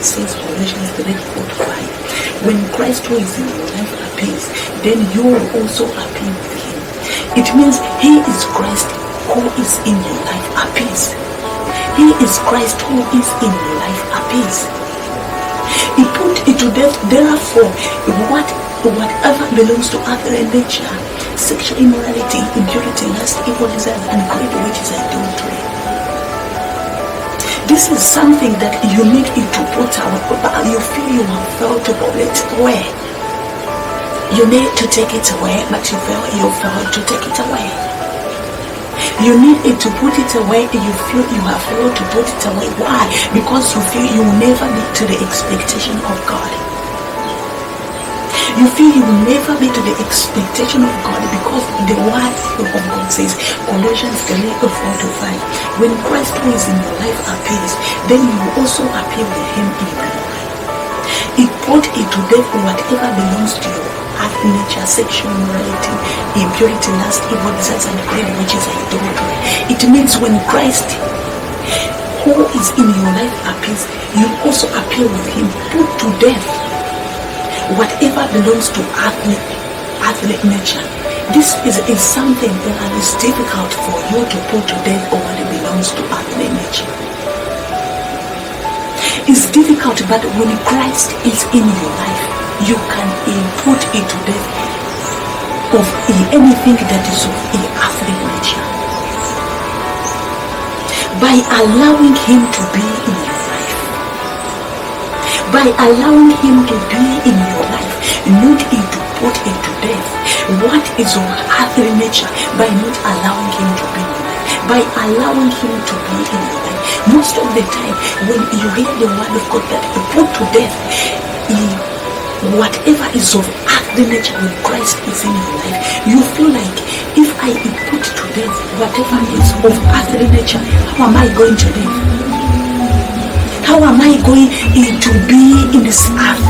it says, Colossians 3:4-5, when Christ who is in your life appears, then you will also appear with him. It means he is Christ who is in your life appears. He is Christ who is in your life appears. He put it to death, therefore, whatever belongs to earthly nature, sexual immorality, impurity, lust, evil desire, and greed, which is idolatry. This is something that you need it to put out. You feel you have failed to put it away. You need to take it away, but you failed to take it away. You need it to put it away, you feel you have failed to put it away. Why? Because you feel you will never be to the expectation of God. You feel you will never be to the expectation of God, because the word of God says, Colossians 3:4-5, when Christ who is in your life appears, then you will also appear with him in glory. It put it to death whatever belongs to you, earthly nature, sexual immorality, impurity, lust, evil desires, and greed, which is idolatry. It means when Christ who is in your life appears, you also appear with him. Put to death whatever belongs to earthly nature. This is something that is difficult for you to put to death, or what belongs to earthly nature. It's difficult, but when Christ is in your life, you can put it to death of anything that is of earthly nature by allowing him to be in your life. By allowing him to be in your life, not to put it to death what is of earthly nature, by not allowing him to be in your life, by allowing him to be in your life. Most of the time when you hear the word of God that you put to death whatever is of earthly nature, when Christ is in your life, you feel like, if I put to death whatever is of earthly nature, how am I going to live? How am I going to be in this earth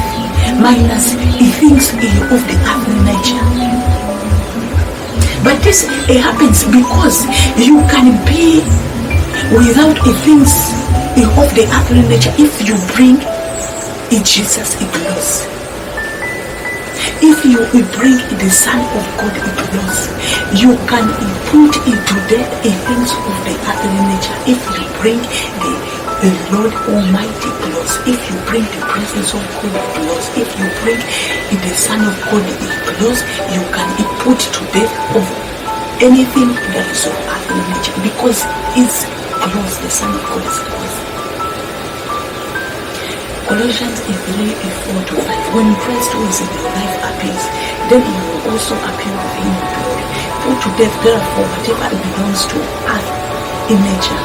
minus things of the earthly nature? But this happens because you can be without things of the earthly nature if you bring Jesus close. If you bring the Son of God close, you can put into death things of the earthly nature. If you bring the Lord Almighty close, if you bring the presence of God close, if you bring the Son of God close, you can put to death of anything that is of earthly nature, because it's close. The Son of God is close. Colossians 3:4-5, when Christ who is in your life appears, then you will also appear with him in glory. Put to death therefore whatever belongs to earth in nature,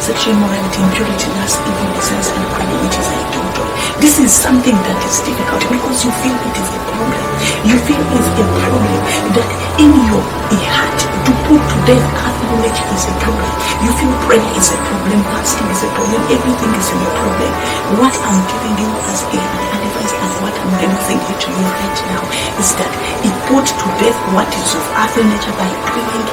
sexual immorality, impurity, lust, evil desires, and greed, which is idolatry. This is something that is difficult because you feel it is a problem. You feel it is a problem that in your heart to put to death earthly nature is a problem. You feel prayer is a problem, fasting is a problem, everything is a problem. What I'm giving you as an advice, and what I'm releasing it to you right now, is that it put to death what is of earthly nature by bringing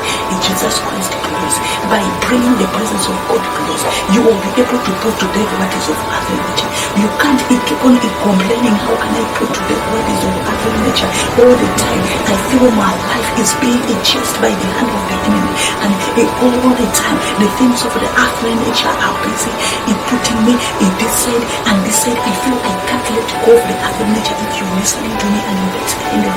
Jesus Christ close, by bringing the presence of God close. You will be able to put to death what is of earthly nature. You can't keep on complaining, how can I put to death what is of earthly nature? All the time I feel my life is being chased by the hand of the enemy, and all the time the things of the earthly nature are busy in putting me in this side and this side. I feel I can't let go of the earthly nature. If you're listening to me and you're that kind of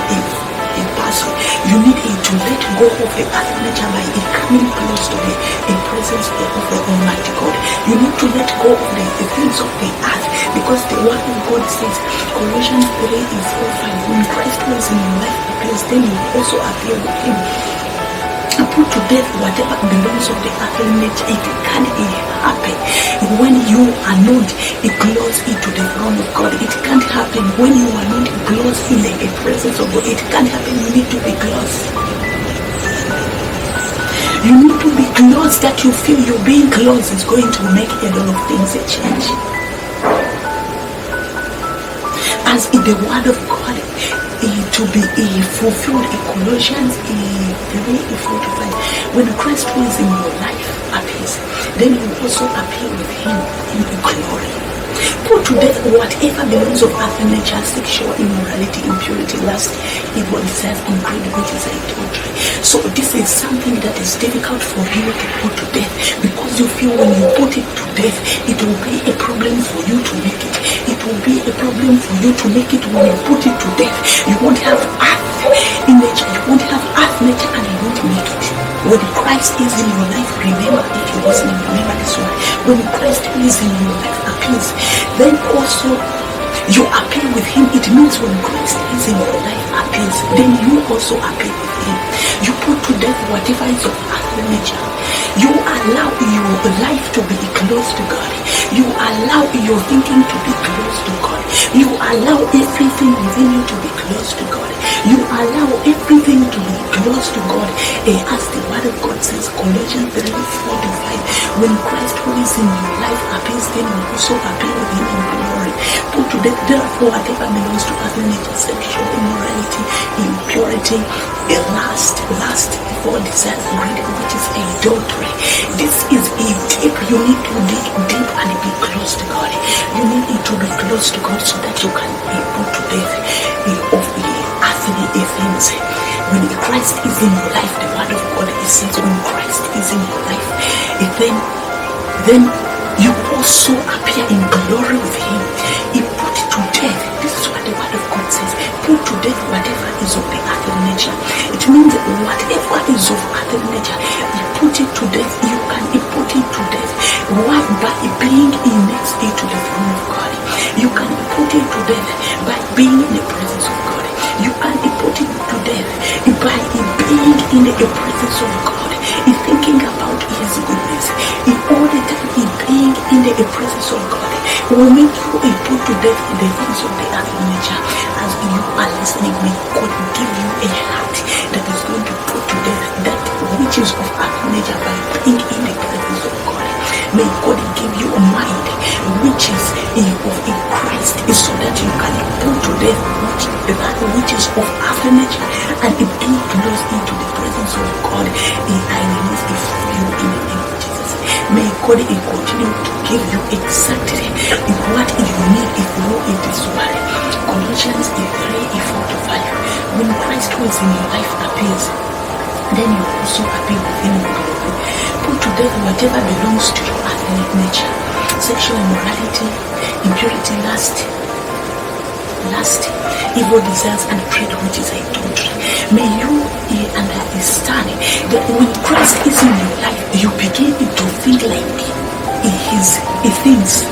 a person, you need to let go of the earthly nature by coming close to the presence of the Almighty God. You need to let go of the things of the earth, because the word of God says, Colossians 3:4-5, when Christ was in your life appears, then you also appear with him. Put to death whatever belongs of the earthly nature. It can't happen when you are not close into the throne of God. It can't happen when you are not close in the presence of God. It can't happen. You need to be close. You need to be close, that you feel you being close is going to make a lot of things change. As in the word of God to be fulfilled in Colossians 3:4-5, when Christ who is in your life appears, then you also appear with him in glory. Put to death whatever belongs of earthly nature, sexual immorality, impurity, lust, evil desires, and greed, which is idolatry. So this is something that is difficult for you to put to death, because you feel when you put it to death, it will be a problem for you to make it. It will be a problem for you to make it. When you put it to death, you won't have earth in nature, you won't have earth nature, and you won't make it. When Christ is in your life, remember, if you wasn't, remember this one. When Christ is in your life, appears, then also you appear with him. It means when Christ is in your life, appears, then you also appear with him. You put to death whatever is of earthly nature. You allow your life to be close to God. You allow your thinking to be close to God. You allow everything within you to be close to God. You allow everything to be close to God. As the word of God says, Colossians 3:4-5, when Christ who is in your life appears, then you also appear with him in glory. Put to death therefore whatever belongs to earthly nature, sexual immorality, impurity, lust, evil desires, greed, which is idolatry. This is a deep. You need to dig deep and be close to God. You need it to be close to God so that you can be put to death of the earthly things. When Christ is in your life, the word of God says, when Christ is in your life, then you also appear in glory with him. He put to death. This is what the word of God says. Put to death whatever is of the earthly nature. It means whatever is of earthly nature, you put it to death. You can put it to death. Why? By being in next day to the throne of God. You can put it to death by being in the presence of God. You can put it to death by being in the presence of God, in thinking about his goodness, in all the time being in the presence of God will make you put to death the things of the earthly nature. As you are listening, may God give you a heart that is going to put to death that which is of earthly nature by being in the presence of God. May God give you a mind which is of Christ, so that you can put to death that which is of earthly nature and be close into the presence of God. I release it for you in the name of Jesus. May God continue to give you exactly what you need through it is word. Colossians 3:4-5. When Christ who is in your life appears, then you also appear within your glory. Put to death whatever belongs to your earthly nature, sexual immorality, impurity, lust, evil desires, and greed, which is idolatry. May you understand that when Christ is in your life, you begin to think like he thinks.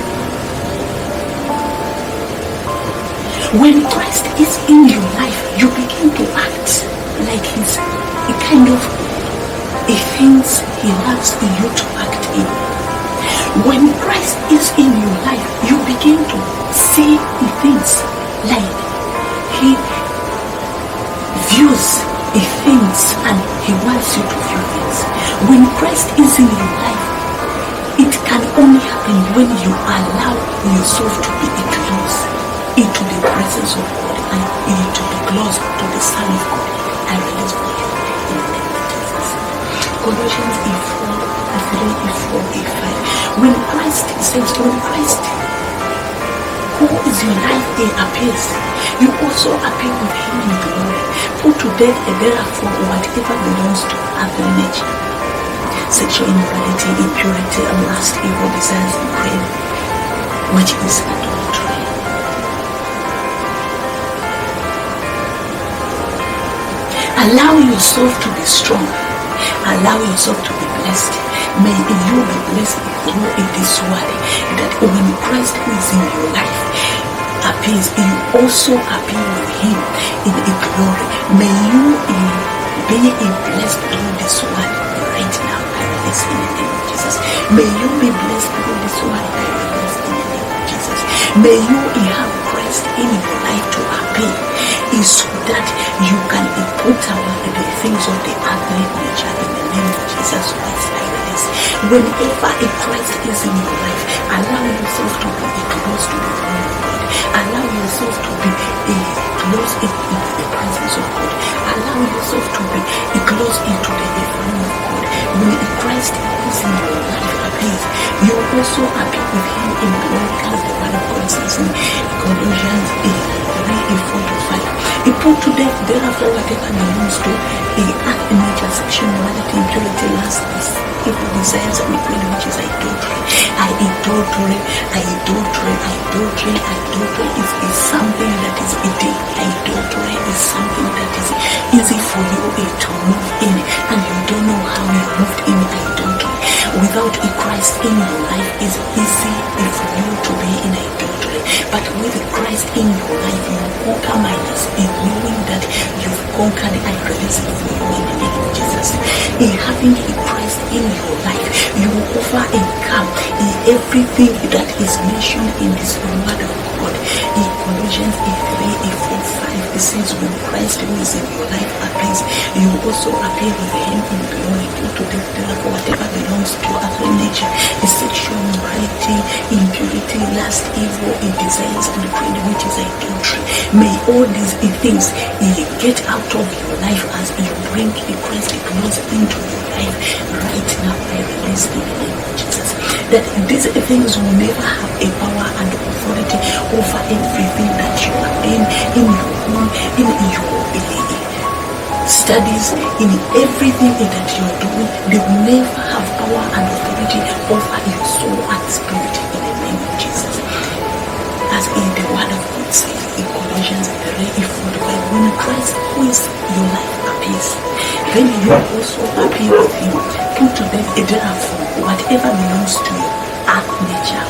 When Christ is in your life, you begin to act like he thinks he loves you to act in. When Christ is in your life, you begin to see things like he views things and he wants you to view things. When Christ is in your life, it can only happen when you allow yourself to be close into the presence of God and to be close to the Son of God. I release for you in the name of Jesus. Colossians 3:4-5. When Christ says, when Christ who is your life appears, you also appear with him in glory. Put to death therefore whatever belongs to earthly nature, sexual immorality, impurity, lust, evil desires, and greed, which is idolatry. Allow yourself to be strong. Allow yourself to be blessed. May you be blessed through this word, that when Christ who is in your life appears, you also appear with him in a glory. May you be blessed through this word right now. I release in the name of Jesus. May you be blessed through this word. I release in the name of Jesus. May you have Christ in your life to appear, so that you can put away the things of the earthly nature in the name of Jesus Christ. I release. Whenever a Christ is in your life, allow yourself to be close to the throne of God. Allow yourself to be close into the presence of God. Allow yourself to be close into the throne of God. When a Christ is in your life appears, you also appear with him in glory, as the word of God says in Colossians 3:4-5. He put to death, therefore, whatever belongs to the earth, nature, sexual morality, impurity, lust, evil desires, and iniquity, which is idolatry. Idolatry is something that is easy. Idolatry is something that is easy for you to move in, and you don't know how you moved in idolatry. Without a Christ in your life, it's easy for you to be in idolatry. But with Christ in your life, you conquer minus in knowing that you've conquered. I release it for you in the name of Jesus. In having a Christ in your life, you will offer and come in everything that is mentioned in this word of God. In Colossians 3:4-5, it says, when Christ who is in your life appears, you will also appear with him in glory. Put to death, therefore, whatever belongs to earthly nature, is sexual morality, impurity, lust, evil, desires, and greed, which is idolatry. May all these things get out of your life as you bring the Christ close into your life right now. I release in the name of Jesus that these things will never have a power and authority over everything that you are in your home, in your studies, in everything that you are doing. They will never have power and authority over your soul and spirit in the name of Jesus. As in the word of God says in Colossians 3:4-5, when Christ, who is your life, appears, then you also appear with him. Put to death, therefore, whatever belongs to your earth nature,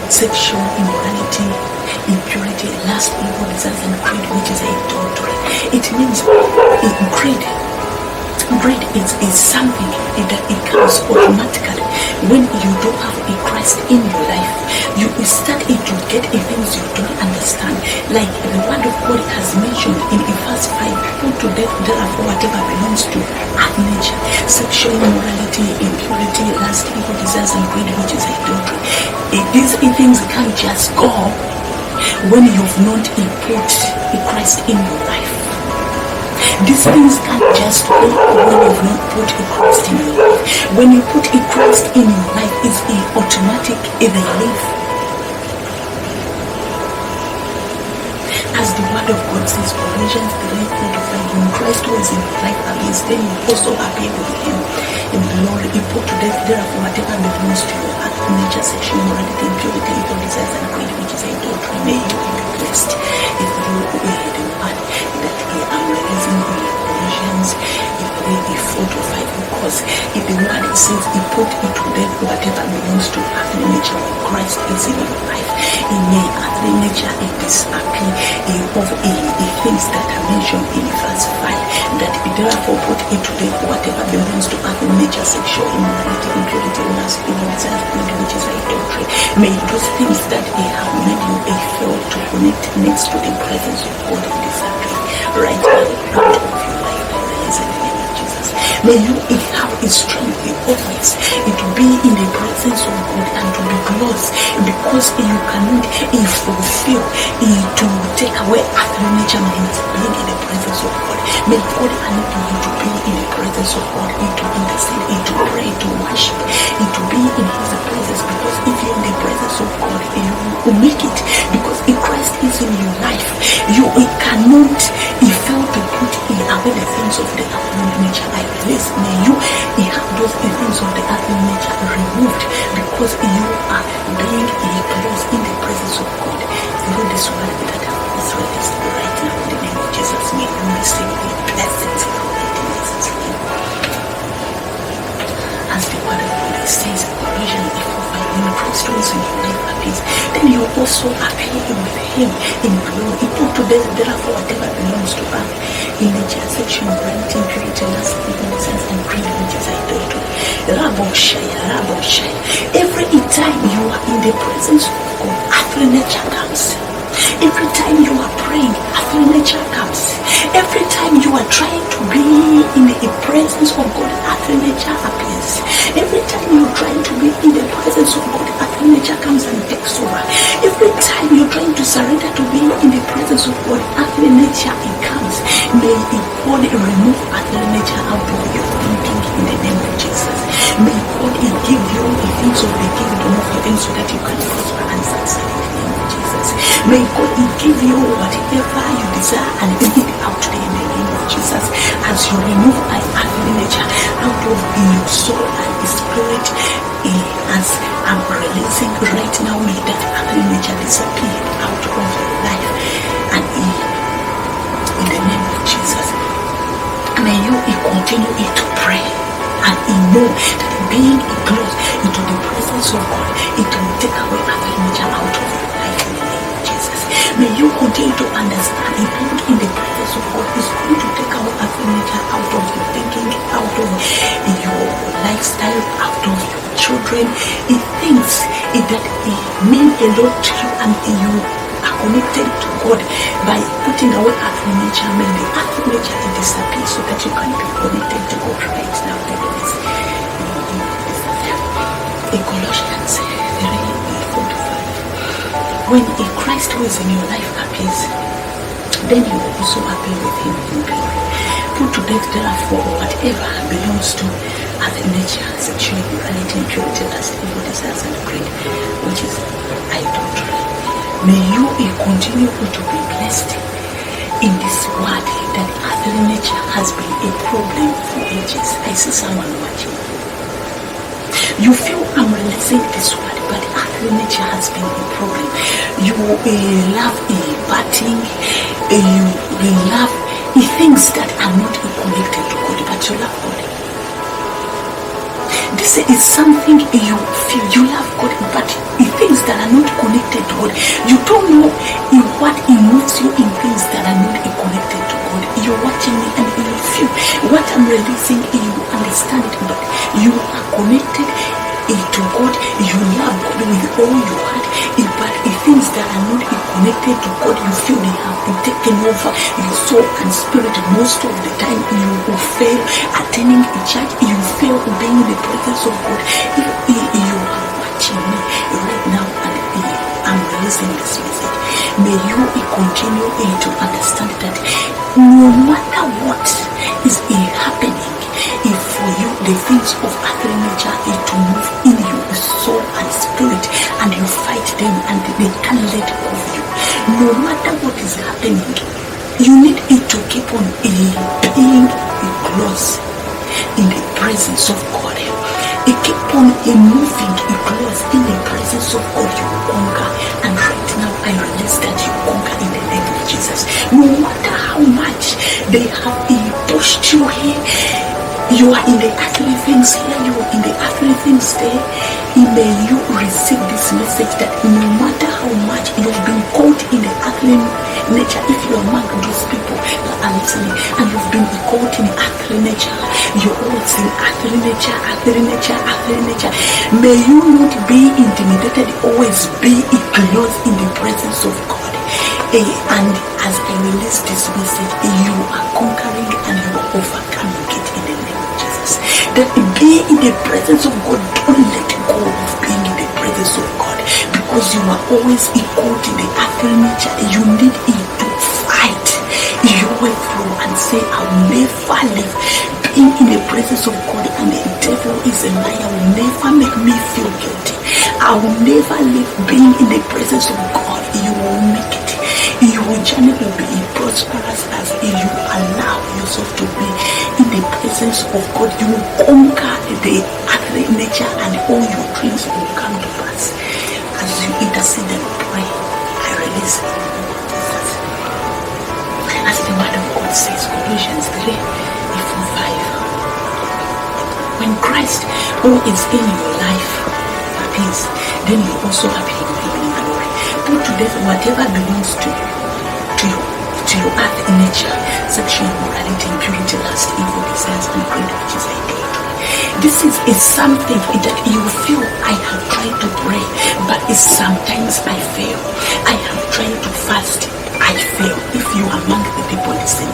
sexual immorality, impurity, lust, evil desires, and greed, which is idolatry. It means greed is something that it comes automatically when you don't have a Christ in your life. You start to get things you don't understand, like the word of God has mentioned in verse 5. Put to death, therefore, whatever belongs to earth nature, sexual immorality, impurity, lust, evil desires, and greed, which is idolatry. These things can't just go when you've not put a Christ in your life. These things can't just go when you've not put a Christ in your life. When you put a Christ in your life, it's automatic in the life. As the word of God says, Colossians 3:4-5, when Christ was in your life appears, then you also appear with him in glory. He put to death, therefore, whatever belongs to your earth, nature, sexual morality, impurity, evil desires, and greed, which is idolatry. May you be blessed if you obey the word that I'm releasing in Colossians 3:4-5, because if the word says he put it to death, whatever belongs to earthly nature, when Christ is in your life, in may earthly nature disappear of things that are mentioned in verse 5, that he therefore put it to death, whatever belongs to earthly nature, sexual immorality, impurity, lust, evil desires, greed, which is idolatry. May those things that have made you fail to connect next to the presence of God disappear right now out of your life. In the name of Jesus, may you have a strength always to be in the presence of God and to be close, because you cannot fulfill to take away earthly nature means being in the presence of God. May God enable you to be in the presence of God, to intercede, to pray, to worship, to be in His presence, because if you're in the presence of God, you will make it, because if Christ is in your life, you cannot fail to put away the things of the earthly nature. I release, may you have those things of the earthly nature removed, because you are being close in the presence of God. Through this word that is released right now in the name of Jesus, may you receive the blessings from it in Jesus' name. As the word of God says in Colossians 3:4-5, when Christ was in your life appears, then you also appear with him in glory. He put to death, therefore, whatever belongs to earth, in nature, sexual morality, impurity, lust, evil desires, and greed, which is idolatry. Raboshaya. Every time you are in the presence of God, earthly nature comes. Every time you are praying, earthly nature comes. Every time you are trying to be in the presence of God, earthly nature appears. Every time you are trying to be in the presence of God, earthly nature comes and takes over. Every time you're trying to surrender to be in the presence of God, earthly nature comes. May God remove earthly nature out of your thinking in the name of Jesus. May God God give you the things of the kingdom of heaven so that you can prosper and succeed in the name of Jesus. May God give you whatever you desire and bring it out there in the name of Jesus. As you remove earthly nature out of your soul and the spirit, as I'm releasing right now, may that earthly nature disappear out of your life. And in the name of Jesus, may you continue to pray and know that being close into the presence of God, it will take away earthly nature out of your life in the name of Jesus. May you continue to understand that being in the presence of God is going to take away earthly nature out of your thinking, out of your lifestyle, out of your children. It things that mean a lot to you, and you are connected to God by putting away earthly nature. May the earthly nature disappear so that you can be connected to God right now. In Colossians 3:4-5, when a Christ who is in your life appears, then you will also appear with him in glory. Put to death therefore whatever belongs to earthly nature, sexual immorality, impurity, lust, evil desires, and greed, which is idolatry. May you continue to be blessed in this word that earthly nature has been a problem for ages. I see someone watching. You feel I'm releasing this word, but earthly nature has been a problem. You love partying, you love things that are not connected to God, but you love God. This is something you feel. You love God, but things that are not connected to God, you don't know what moves you in things that are not connected to God. You're watching me and you feel what I'm releasing, you understand it, but you are connected to God. You love God with all your heart, but things that are not connected to God, you feel they have been taken over your soul and spirit. Most of the time you will fail attending a church, you fail being in the presence of God. If you are watching me right now and I'm releasing this message, may you continue to understand that no matter what is happening, if for you the things of earthly nature to move in your soul and spirit, and you fight them and they can't let go of you. No matter what is happening, you need it to keep on being close in the presence of God. You keep on moving close in the presence of God. You conquer, and right now I release that you conquer in the name of Jesus. No matter how much they have pushed you here, you are in the earthly things here, you are in the earthly things there. May you receive this message that no matter how much you've been caught in the earthly nature, if you are among those people that are listening and you've been caught in earthly nature, you're always in earthly nature, earthly nature, earthly nature. May you not be intimidated, always be close in the presence of God. And as I release this message, you are conquering and you are overcoming it in the name of Jesus. That be in the presence of God, don't let go of being in the presence of God, because you are always caught in the earthly nature. You need it to fight your way through and say, I'll never live being in the presence of God, and the devil is a liar, will never make me feel guilty. I will never live being in the presence of God. You will make it. Your journey will be prosperous as you allow yourself to be in the presence of God. You will conquer the earthly nature and all your dreams will come to pass. As you intercede and pray, I release it. As the word of God says, Colossians 3:4-5. When Christ, who is in your life, appears, then you also appear with him in glory. Put to death whatever belongs to your earthly nature, sexual immorality, impurity, lust, evil desires, and greed, which is idolatry. This is something that you feel, I have tried to pray, but sometimes I fail. I have tried to fast, I fail. If you are among the people listening,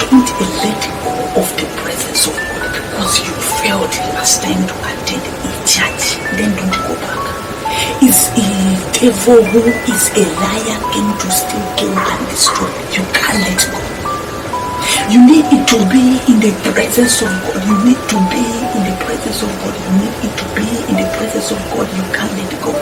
don't let go of the presence of God because you failed last time to attend a church. Then don't go back. Is a devil who is a liar came to steal, kill, and destroy. You can't let go. You need it to be in the presence of God. You need to be in the presence of God. You need it to be in the presence of God. You can't let go.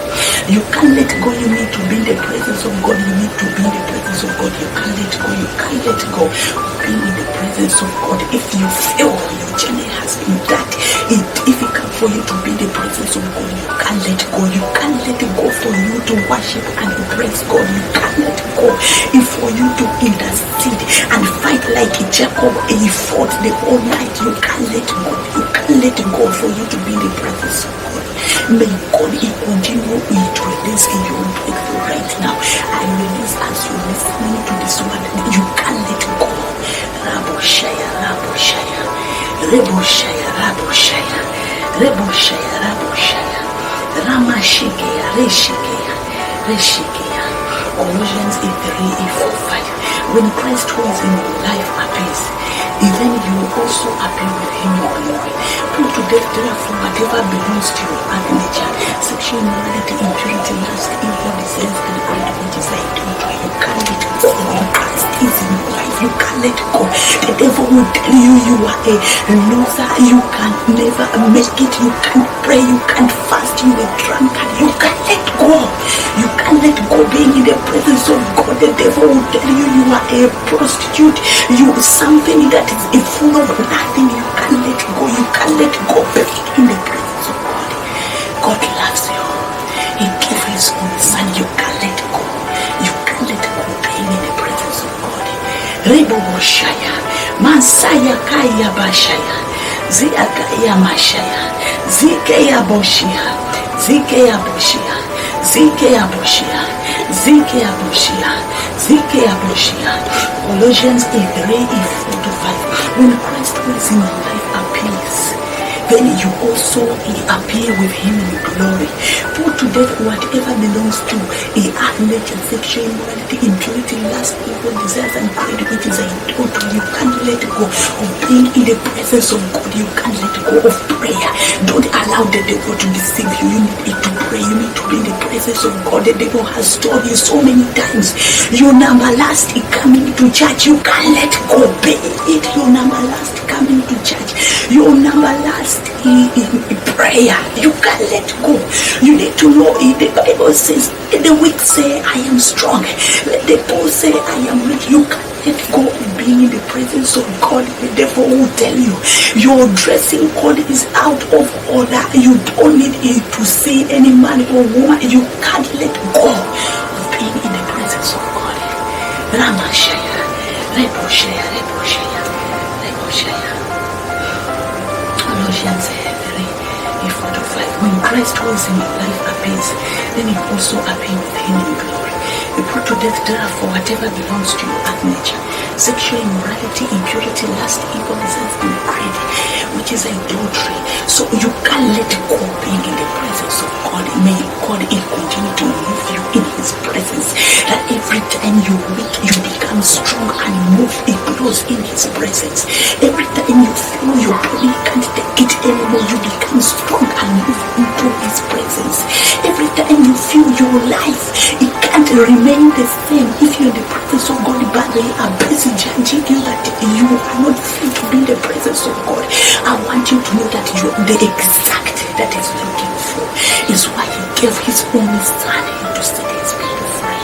You can't let go. You need to be in the presence of God. You need to be in the presence of God. You can't let go. You can't let go of being in the presence of God. If you feel your journey has been that difficult for you to be in the presence of God, you can't let go. You can't let go for you to worship and praise God. You can't let go if for you to intercede and fight like Jacob. He fought the whole night. You can't let go. You can't let go for you to be in the presence of God. May God continue to release in your breakthrough right now. I release as you're listening to this word. You can't let go. Raboshaya, Raboshaya, Reboshaya, Raboshaya, Reboshaya, Raboshaya, Ramashikeya, Reshikeya, Reshikeya. Colossians 3:4-5. When Christ who is in your life appears, then you will also appear with him in glory. Put to death therefore whatever belongs to your earthly nature, sexual immorality, impurity, lust, evil, desires, and pride, which is idolatry. You can't let go. Christ is in your life. You can't let go. The devil will tell you you are a loser. You can never make it. You can't pray. You can't fast. You are drunkard. You can't let go. You can't let go being in the presence of God. The devil will tell you you are a prostitute. You are something that is full of nothing. You can't let go. You can't let go being in the presence of God. God loves you. He gave his only son. You can't let go. You can't let go being in the presence of God. Rebo Boshaya, Masaya Kaya Bashaya, Zia Kaya Mashaya, Zikeya Boshia, Zikeya Boshia, Zikeya Boshia, Zikeya Boshia, Zikeya Boshia. Colossians 3:4-5. When Christ who is in your life appears, then you also appear with him in glory. Put to death whatever belongs to nature, sexual immorality, impurity, lust, evil, desires, and pride, which is idolatry. You can't let go of being in the presence of God. You can't let go of prayer. Don't allow the devil to deceive you. You need to pray. You need to be in the presence of God. The devil has told you so many times, your number last coming to church. You can't let go. Pay it. Your number last coming to church. Your number last in prayer. You can't let go. You need to know it. The Bible says, let the weak say, I am strong. Let the poor say, I am rich. You can't let go of being in the presence of God. The devil will tell you, your dressing code is out of order. You don't need it to see any man or woman. You can't let go of being in the presence of God. Ramashaya, Reboshaya, Reboshaya, Reboshaya. Colossians 3:4-5. When Christ who is in your life appears, then you also appear with him in glory. You put to death therefore whatever belongs to your earthly nature, sexual immorality, impurity, lust, evil, desires, and pride, which is idolatry. So you can't let go being in the presence of God. May God continue to live you in his presence. That every time you weak, you become strong and move close in his presence. Every time you feel your body can't take it anymore, you become strong and move into his presence. Every time you feel your life, it can't remain the same if you're in the presence of God, but they are busy judging you that you are not fit to be in the presence of God. I want you to know that you're the exact that is looking for is why he gave his only son to set his people free.